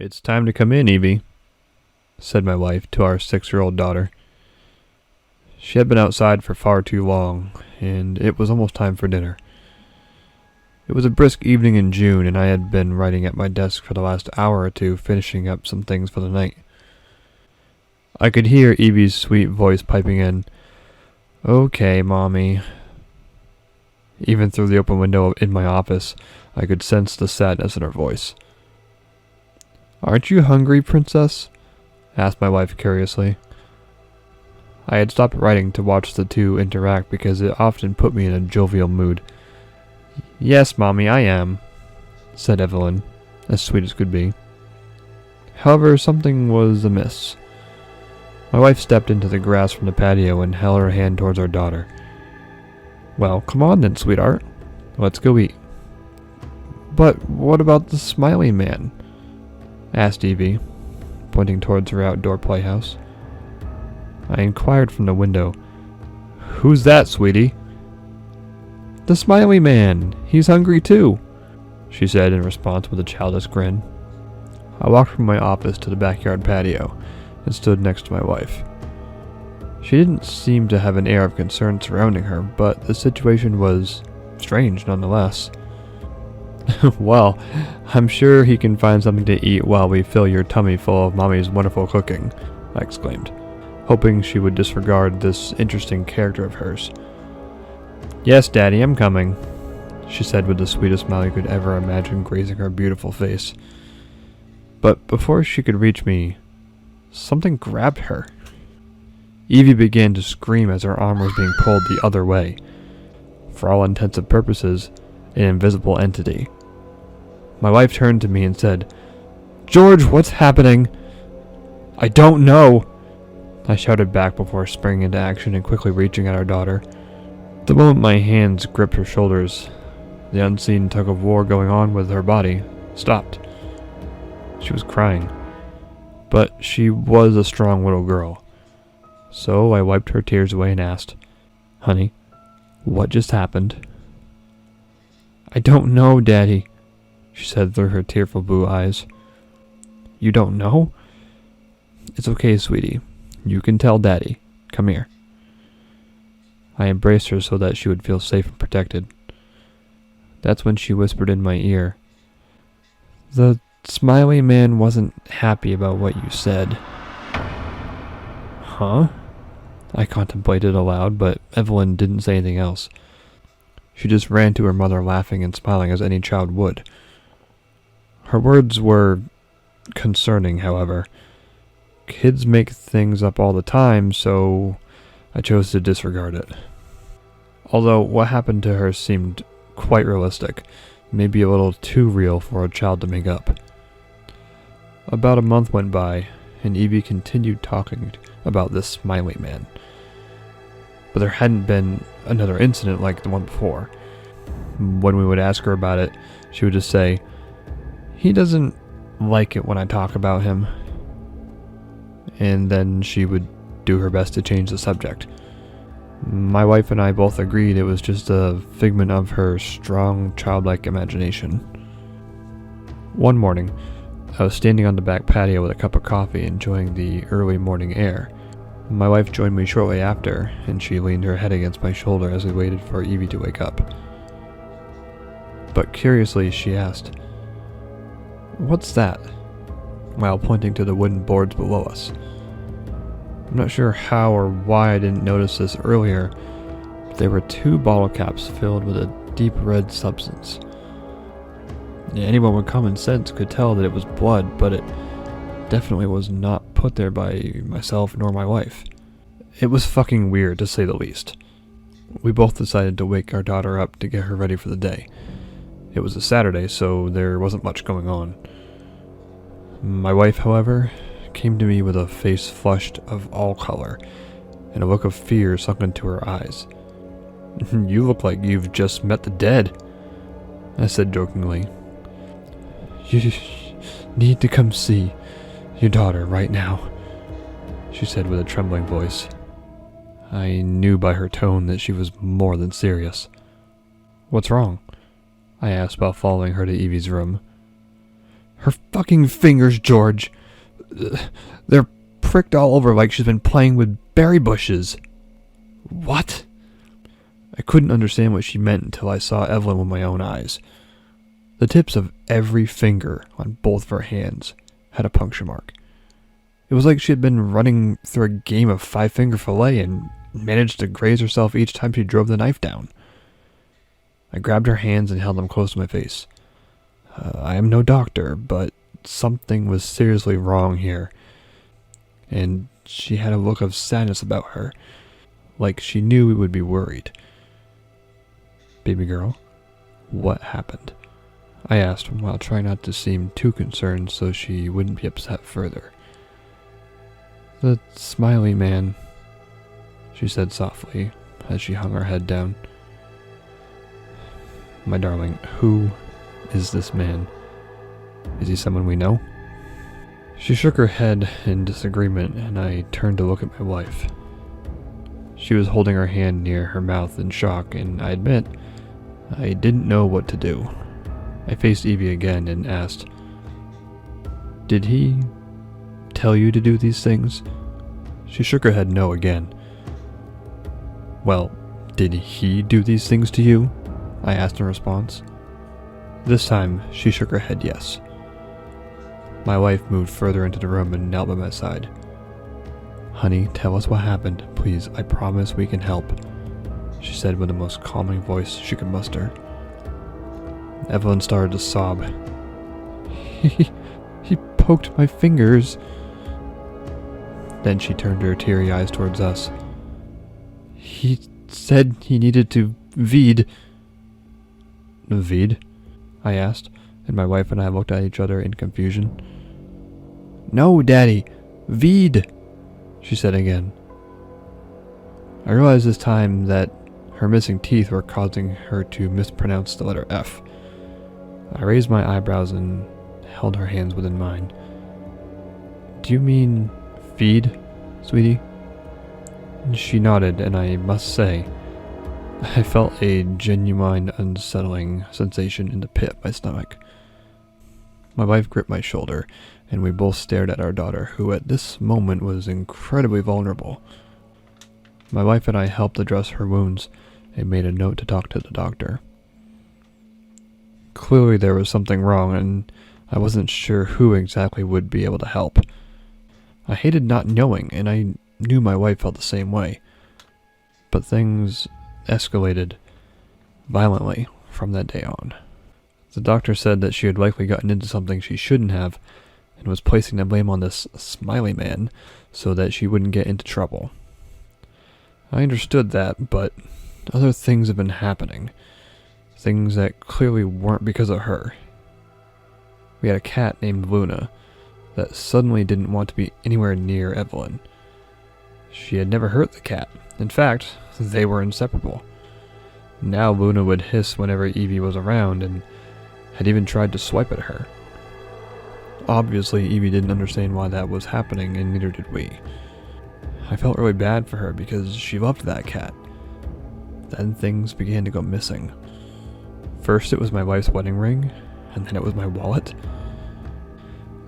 "It's time to come in, Evie," said my wife to our 6-year-old daughter. She had been outside for far too long, and it was almost time for dinner. It was a brisk evening in June, and I had been writing at my desk for the last hour or two, finishing up some things for the night. I could hear Evie's sweet voice piping in, "Okay, Mommy." Even through the open window in my office, I could sense the sadness in her voice. "Aren't you hungry, Princess?" asked my wife curiously. I had stopped writing to watch the two interact because it often put me in a jovial mood. "Yes, Mommy, I am," said Evelyn, as sweet as could be. However, something was amiss. My wife stepped into the grass from the patio and held her hand towards our daughter. "Well, come on then, sweetheart. Let's go eat." "But what about the smiley man?" asked Evie, pointing towards her outdoor playhouse. I inquired from the window, "Who's that, sweetie?" "The smiley man. He's hungry too," she said in response with a childish grin. I walked from my office to the backyard patio and stood next to my wife. She didn't seem to have an air of concern surrounding her, but the situation was strange nonetheless. "Well, I'm sure he can find something to eat while we fill your tummy full of Mommy's wonderful cooking," I exclaimed, hoping she would disregard this interesting character of hers. "Yes, Daddy, I'm coming," she said with the sweetest smile you could ever imagine grazing her beautiful face. But before she could reach me, something grabbed her. Evie began to scream as her arm was being pulled the other way. For all intents and purposes, an invisible entity. My wife turned to me and said, "George, what's happening?" "I don't know," I shouted back before springing into action and quickly reaching at our daughter. The moment my hands gripped her shoulders, the unseen tug-of-war going on with her body stopped. She was crying, but she was a strong little girl. So I wiped her tears away and asked, "Honey, what just happened?" "I don't know, Daddy," she said through her tearful blue eyes. "You don't know? It's okay, sweetie. You can tell Daddy. Come here." I embraced her so that she would feel safe and protected. That's when she whispered in my ear, "The smiley man wasn't happy about what you said." "Huh?" I contemplated aloud, but Evelyn didn't say anything else. She just ran to her mother laughing and smiling as any child would. Her words were concerning, however. Kids make things up all the time, so I chose to disregard it. Although what happened to her seemed quite realistic, maybe a little too real for a child to make up. About a month went by, and Evie continued talking about this smiley man. But there hadn't been another incident like the one before. When we would ask her about it, she would just say, "He doesn't like it when I talk about him." And then she would do her best to change the subject. My wife and I both agreed it was just a figment of her strong, childlike imagination. One morning, I was standing on the back patio with a cup of coffee, enjoying the early morning air. My wife joined me shortly after, and she leaned her head against my shoulder as we waited for Evie to wake up. But curiously, she asked, "What's that?" while pointing to the wooden boards below us. I'm not sure how or why I didn't notice this earlier, but there were 2 bottle caps filled with a deep red substance. Anyone with common sense could tell that it was blood, but it definitely was not put there by myself nor my wife. It was fucking weird, to say the least. We both decided to wake our daughter up to get her ready for the day. It was a Saturday, so there wasn't much going on. My wife, however, came to me with a face flushed of all color and a look of fear sunk into her eyes. "You look like you've just met the dead," I said jokingly. "You need to come see your daughter right now," she said with a trembling voice. I knew by her tone that she was more than serious. "What's wrong?" I asked while following her to Evie's room. Her fucking fingers, George. They're pricked all over like she's been playing with berry bushes. What? I couldn't understand what she meant until I saw Evelyn with my own eyes. The tips of every finger on both of her hands had a puncture mark. It was like she had been running through a game of five-finger fillet and managed to graze herself each time she drove the knife down. I grabbed her hands and held them close to my face. I am no doctor, but something was seriously wrong here. And she had a look of sadness about her, like she knew we would be worried. Baby girl, what happened? I asked while trying not to seem too concerned so she wouldn't be upset further. The smiley man, she said softly as she hung her head down. My darling, who is this man? Is he someone we know? She shook her head in disagreement, and I turned to look at my wife. She was holding her hand near her mouth in shock, and I admit, I didn't know what to do. I faced Evie again and asked, "Did he tell you to do these things?" She shook her head no again. "Well, did he do these things to you?" I asked in response. This time, she shook her head yes. My wife moved further into the room and knelt by my side. "Honey, tell us what happened, please. I promise we can help," she said with the most calming voice she could muster. Evelyn started to sob. He poked my fingers." Then she turned her teary eyes towards us. "He said he needed to veed." "Veed?" I asked, and my wife and I looked at each other in confusion. "No, Daddy, veed," she said again. I realized this time that her missing teeth were causing her to mispronounce the letter F. I raised my eyebrows and held her hands within mine. "Do you mean feed, sweetie?" She nodded, and I must say, I felt a genuine unsettling sensation in the pit of my stomach. My wife gripped my shoulder, and we both stared at our daughter, who at this moment was incredibly vulnerable. My wife and I helped address her wounds and made a note to talk to the doctor. Clearly there was something wrong, and I wasn't sure who exactly would be able to help. I hated not knowing, and I knew my wife felt the same way. But things escalated violently from that day on. The doctor said that she had likely gotten into something she shouldn't have, and was placing the blame on this smiley man so that she wouldn't get into trouble. I understood that, but other things have been happening. Things that clearly weren't because of her. We had a cat named Luna that suddenly didn't want to be anywhere near Evelyn. She had never hurt the cat. In fact, they were inseparable. Now Luna would hiss whenever Evie was around and had even tried to swipe at her. Obviously, Evie didn't understand why that was happening, and neither did we. I felt really bad for her because she loved that cat. Then things began to go missing. First it was my wife's wedding ring, and then it was my wallet.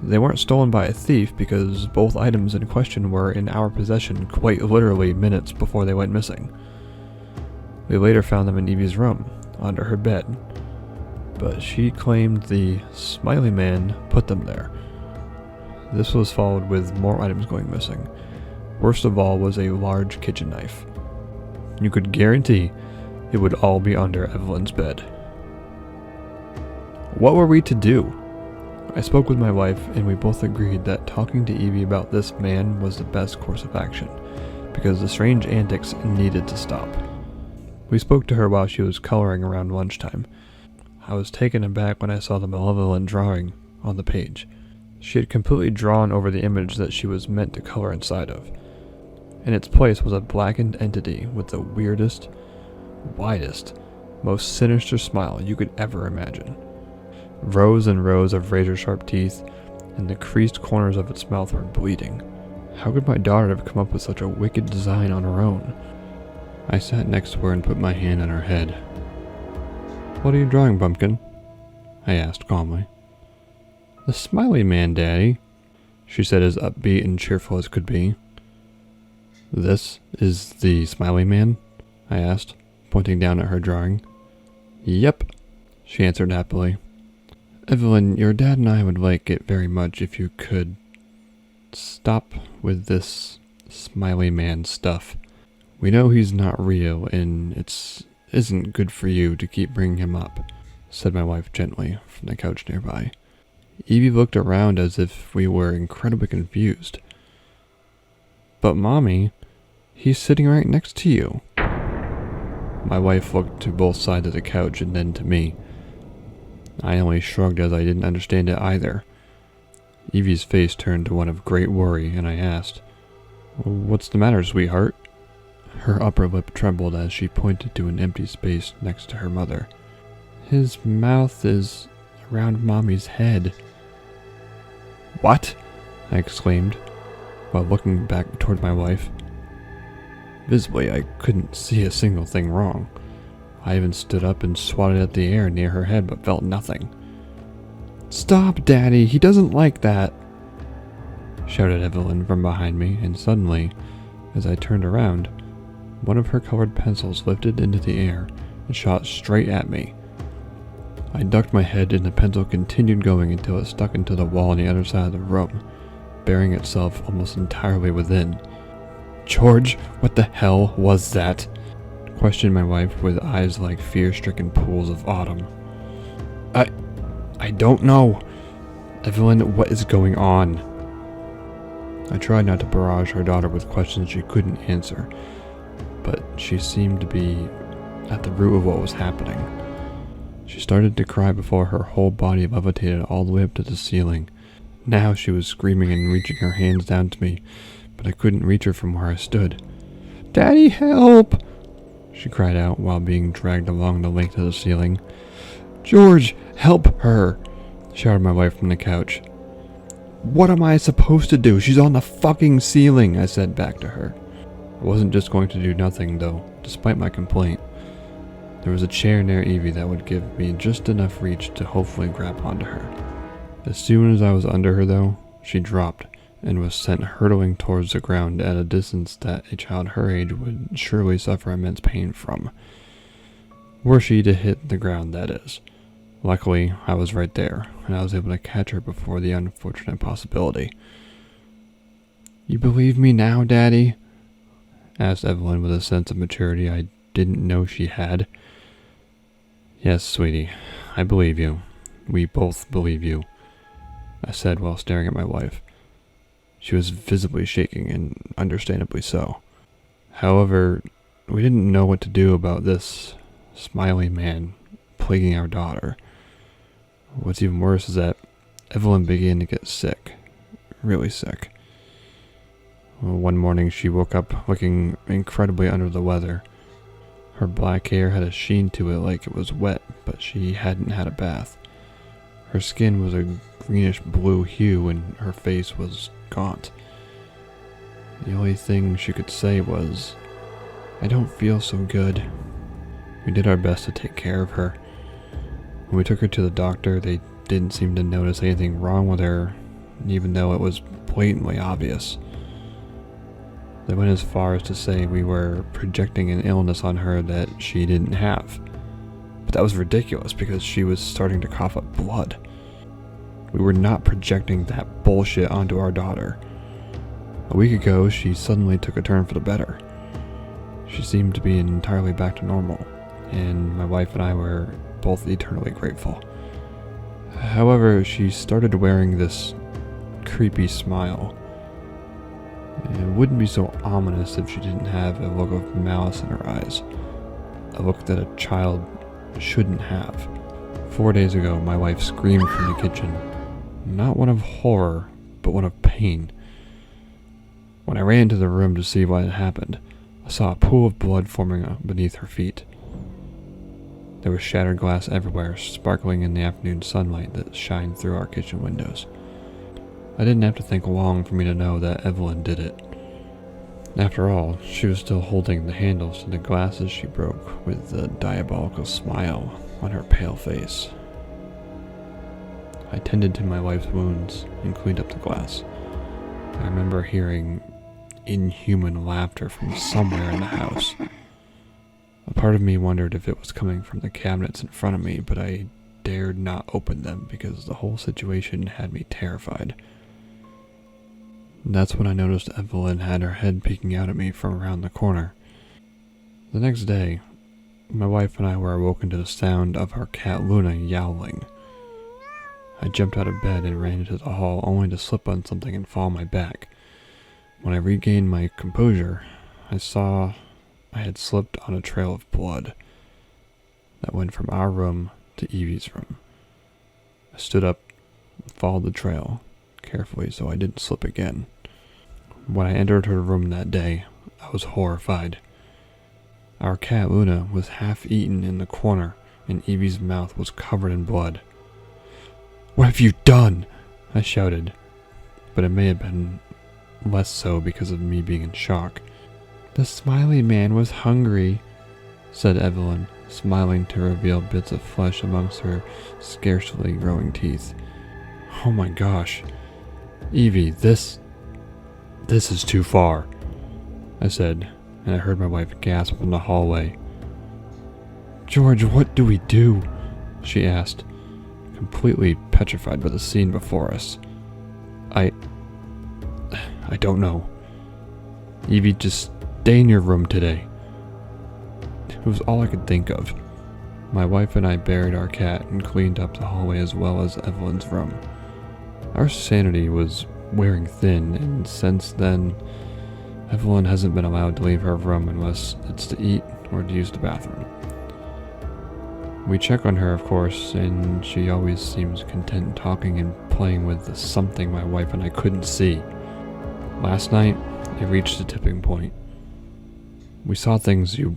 They weren't stolen by a thief because both items in question were in our possession quite literally minutes before they went missing. We later found them in Evie's room, under her bed, but she claimed the smiley man put them there. This was followed with more items going missing. Worst of all was a large kitchen knife. You could guarantee it would all be under Evelyn's bed. What were we to do? I spoke with my wife, and we both agreed that talking to Evie about this man was the best course of action, because the strange antics needed to stop. We spoke to her while she was coloring around lunchtime. I was taken aback when I saw the malevolent drawing on the page. She had completely drawn over the image that she was meant to color inside of. In its place was a blackened entity with the weirdest, widest, most sinister smile you could ever imagine. Rows and rows of razor-sharp teeth, and the creased corners of its mouth were bleeding. How could my daughter have come up with such a wicked design on her own? I sat next to her and put my hand on her head. "What are you drawing, Pumpkin?" I asked calmly. "The smiley man, Daddy," she said as upbeat and cheerful as could be. "This is the smiley man?" I asked, pointing down at her drawing. "Yep," she answered happily. "Evelyn, your dad and I would like it very much if you could stop with this smiley man stuff. We know he's not real, and isn't good for you to keep bringing him up," said my wife gently from the couch nearby. Evie looked around as if we were incredibly confused. "But Mommy, he's sitting right next to you." My wife looked to both sides of the couch and then to me. I only shrugged as I didn't understand it either. Evie's face turned to one of great worry, and I asked, "What's the matter, sweetheart?" Her upper lip trembled as she pointed to an empty space next to her mother. "His mouth is around Mommy's head." "What?" I exclaimed, while looking back toward my wife. Visibly, I couldn't see a single thing wrong. I even stood up and swatted at the air near her head, but felt nothing. "Stop, Daddy! He doesn't like that!" shouted Evelyn from behind me, and suddenly, as I turned around, one of her colored pencils lifted into the air and shot straight at me. I ducked my head and the pencil continued going until it stuck into the wall on the other side of the room, burying itself almost entirely within. "George, what the hell was that?" questioned my wife with eyes like fear-stricken pools of autumn. I don't know. Evelyn, what is going on?" I tried not to barrage her daughter with questions she couldn't answer, but she seemed to be at the root of what was happening. She started to cry before her whole body levitated all the way up to the ceiling. Now she was screaming and reaching her hands down to me, but I couldn't reach her from where I stood. "Daddy, help!" she cried out while being dragged along the length of the ceiling. "George, help her!" shouted my wife from the couch. "What am I supposed to do? She's on the fucking ceiling," I said back to her. I wasn't just going to do nothing, though, despite my complaint. There was a chair near Evie that would give me just enough reach to hopefully grab onto her. As soon as I was under her, though, she dropped and was sent hurtling towards the ground at a distance that a child her age would surely suffer immense pain from. Were she to hit the ground, that is. Luckily, I was right there, and I was able to catch her before the unfortunate possibility. "You believe me now, Daddy?" asked Evelyn with a sense of maturity I didn't know she had. "Yes, sweetie, I believe you. We both believe you," I said while staring at my wife. She was visibly shaking, and understandably so. However, we didn't know what to do about this smiley man plaguing our daughter. What's even worse is that Evelyn began to get sick. Really sick. One morning she woke up looking incredibly under the weather. Her black hair had a sheen to it like it was wet, but she hadn't had a bath. Her skin was a greenish blue hue and her face was gaunt. The only thing she could say was, "I don't feel so good." We did our best to take care of her. When we took her to the doctor, they didn't seem to notice anything wrong with her, even though it was blatantly obvious. They went as far as to say we were projecting an illness on her that she didn't have. But that was ridiculous because she was starting to cough up blood. We were not projecting that bullshit onto our daughter. A week ago, she suddenly took a turn for the better. She seemed to be entirely back to normal, and my wife and I were both eternally grateful. However, she started wearing this creepy smile. It wouldn't be so ominous if she didn't have a look of malice in her eyes. A look that a child shouldn't have. 4 days ago, my wife screamed from the kitchen. Not one of horror, but one of pain. When I ran into the room to see what had happened, I saw a pool of blood forming beneath her feet. There was shattered glass everywhere, sparkling in the afternoon sunlight that shined through our kitchen windows. I didn't have to think long for me to know that Evelyn did it. After all, she was still holding the handles to the glasses she broke with a diabolical smile on her pale face. I tended to my wife's wounds and cleaned up the glass. I remember hearing inhuman laughter from somewhere in the house. A part of me wondered if it was coming from the cabinets in front of me, but I dared not open them because the whole situation had me terrified. That's when I noticed Evelyn had her head peeking out at me from around the corner. The next day, my wife and I were awoken to the sound of our cat Luna yowling. I jumped out of bed and ran into the hall only to slip on something and fall on my back. When I regained my composure, I saw I had slipped on a trail of blood that went from our room to Evie's room. I stood up and followed the trail carefully so I didn't slip again. When I entered her room that day, I was horrified. Our cat Luna was half eaten in the corner and Evie's mouth was covered in blood. "What have you done?" I shouted, but it may have been less so because of me being in shock. "The smiley man was hungry," said Evelyn, smiling to reveal bits of flesh amongst her scarcely growing teeth. "Oh my gosh, Evie, this is too far," I said, and I heard my wife gasp in the hallway. "George, what do we do?" she asked, completely petrified by the scene before us. I don't know. Evie, just stay in your room today." It was all I could think of. My wife and I buried our cat and cleaned up the hallway as well as Evelyn's room. Our sanity was wearing thin, and since then, Evelyn hasn't been allowed to leave her room unless it's to eat or to use the bathroom. We check on her, of course, and she always seems content talking and playing with the something my wife and I couldn't see. Last night, it reached a tipping point. We saw things you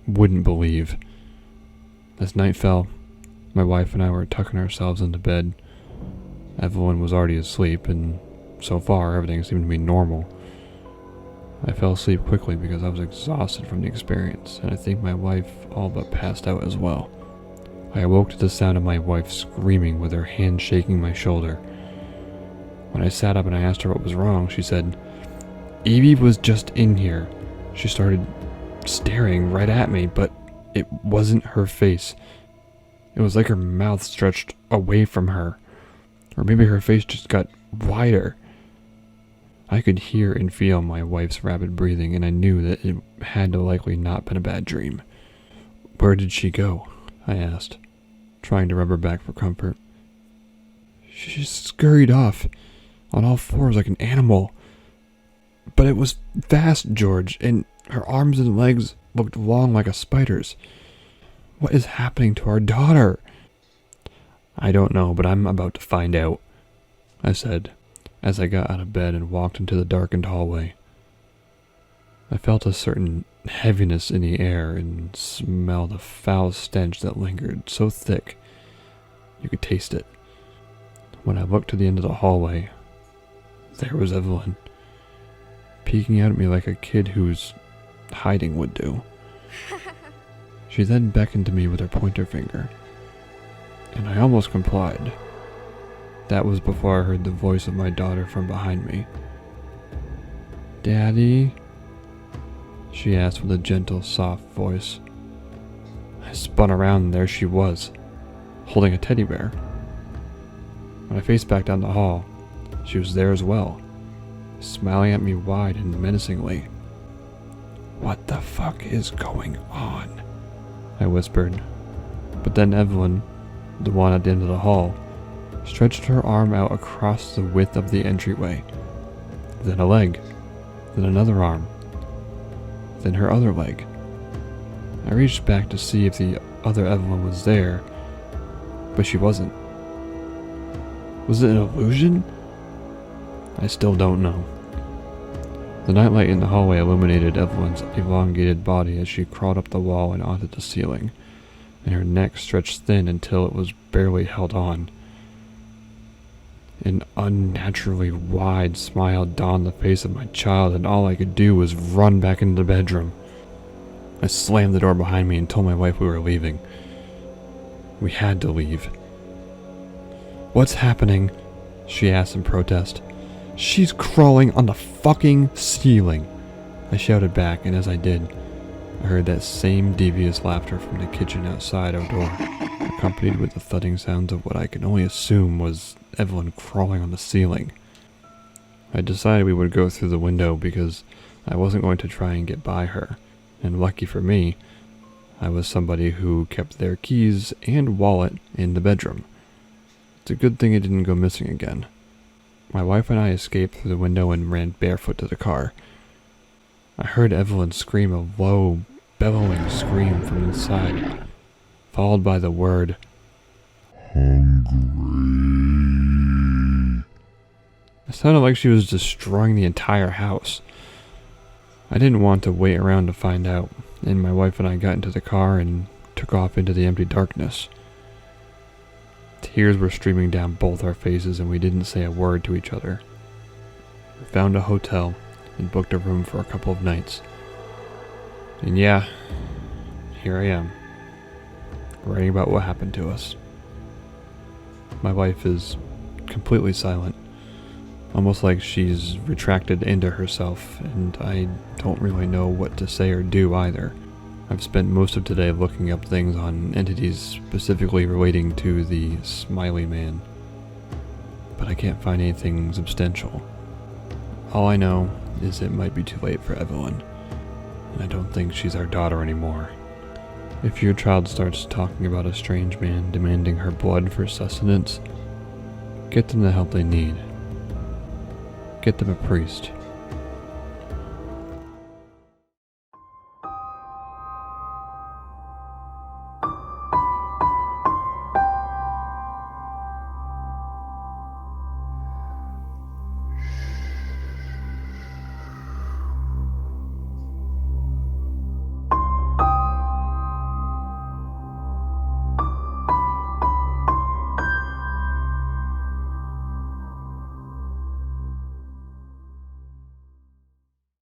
wouldn't believe. As night fell, my wife and I were tucking ourselves into bed. Evelyn was already asleep, and so far everything seemed to be normal. I fell asleep quickly because I was exhausted from the experience, and I think my wife all but passed out as well. I awoke to the sound of my wife screaming with her hand shaking my shoulder. When I sat up and I asked her what was wrong, she said, "Evie was just in here." She started staring right at me, but it wasn't her face. It was like her mouth stretched away from her. Or maybe her face just got wider. I could hear and feel my wife's rapid breathing, and I knew that it had to likely not been a bad dream. "Where did she go?" I asked, trying to rub her back for comfort. "She scurried off, on all fours like an animal. But it was fast, George, and her arms and legs looked long like a spider's. What is happening to our daughter?" "I don't know, but I'm about to find out," I said, as I got out of bed and walked into the darkened hallway. I felt a certain heaviness in the air and smelled a foul stench that lingered so thick you could taste it. When I looked to the end of the hallway, there was Evelyn, peeking out at me like a kid who's hiding would do. She then beckoned to me with her pointer finger, and I almost complied. That was before I heard the voice of my daughter from behind me. "Daddy?" she asked with a gentle, soft voice. I spun around and there she was, holding a teddy bear. When I faced back down the hall, she was there as well, smiling at me wide and menacingly. "What the fuck is going on?" I whispered. But then Evelyn, the one at the end of the hall, stretched her arm out across the width of the entryway. Then a leg, then another arm, then her other leg. I reached back to see if the other Evelyn was there, but she wasn't. Was it an illusion? I still don't know. The nightlight in the hallway illuminated Evelyn's elongated body as she crawled up the wall and onto the ceiling, and her neck stretched thin until it was barely held on. An unnaturally wide smile dawned on the face of my child, and all I could do was run back into the bedroom. I slammed the door behind me and told my wife we were leaving. We had to leave. "What's happening?" she asked in protest. "She's crawling on the fucking ceiling," I shouted back, and as I did, I heard that same devious laughter from the kitchen outside our door, accompanied with the thudding sounds of what I can only assume was Evelyn crawling on the ceiling. I decided we would go through the window because I wasn't going to try and get by her, and lucky for me, I was somebody who kept their keys and wallet in the bedroom. It's a good thing it didn't go missing again. My wife and I escaped through the window and ran barefoot to the car. I heard Evelyn scream a low, bellowing scream from inside, followed by the word, "Hungry." It sounded like she was destroying the entire house. I didn't want to wait around to find out, and my wife and I got into the car and took off into the empty darkness. Tears were streaming down both our faces, and we didn't say a word to each other. We found a hotel and booked a room for a couple of nights. And yeah, here I am, writing about what happened to us. My wife is completely silent, almost like she's retracted into herself, and I don't really know what to say or do either. I've spent most of today looking up things on entities specifically relating to the Smiley Man, but I can't find anything substantial. All I know is it might be too late for Evelyn, and I don't think she's our daughter anymore. If your child starts talking about a strange man demanding her blood for sustenance, get them the help they need. Get them a priest.